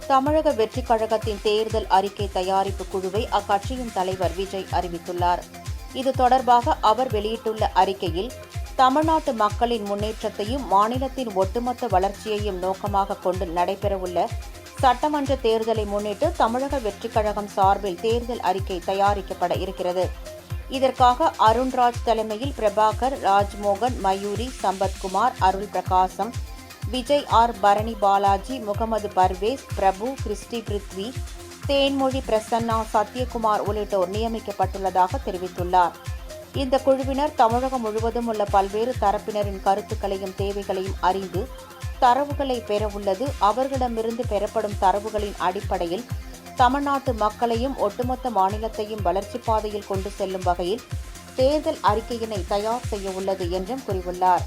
தமிழக வெற்றிக் கழகத்தின் தேர்தல் அறிக்கை தயாரிப்பு குழுவை அக்கட்சியின் தலைவர் விஜய் அறிவித்துள்ளார். இது தொடர்பாக அவர் வெளியிட்டுள்ள அறிக்கையில், தமிழ்நாட்டு மக்களின் முன்னேற்றத்தையும் மாநிலத்தின் ஒட்டுமொத்த வளர்ச்சியையும் நோக்கமாக கொண்டு நடைபெறவுள்ள சட்டமன்ற தேர்தலை முன்னிட்டு தமிழக வெற்றிக் கழகம் சார்பில் தேர்தல் அறிக்கை தயாரிக்கப்பட இருக்கிறது. இதற்காக அருண்ராஜ் தலைமையில் பிரபாகர், ராஜ்மோகன், மயூரி, சம்பத்குமார், அருள் பிரகாசம், விஜய் ஆர், பரணி பாலாஜி, முகமது பர்வேஸ், பிரபு, கிறிஸ்டி பிருத்வி, தேன்மொழி பிரசன்னா, சத்யகுமார் உள்ளிட்டோர் நியமிக்கப்பட்டுள்ளதாக தெரிவித்துள்ளார். இந்த குழுவினர் தமிழகம் முழுவதும் உள்ள பல்வேறு தரப்பினரின் கருத்துக்களையும் தேவைகளையும் அறிந்து தரவுகளை பெறவுள்ளது. அவர்களிடமிருந்து பெறப்படும் தரவுகளின் அடிப்படையில் தமிழ்நாட்டு மக்களையும் ஒட்டுமொத்த மாநிலத்தையும் வளர்ச்சிப் பாதையில் கொண்டு செல்லும் வகையில் தேர்தல் அறிக்கையினை தயார் செய்ய உள்ளது என்றும் கூறியுள்ளார்.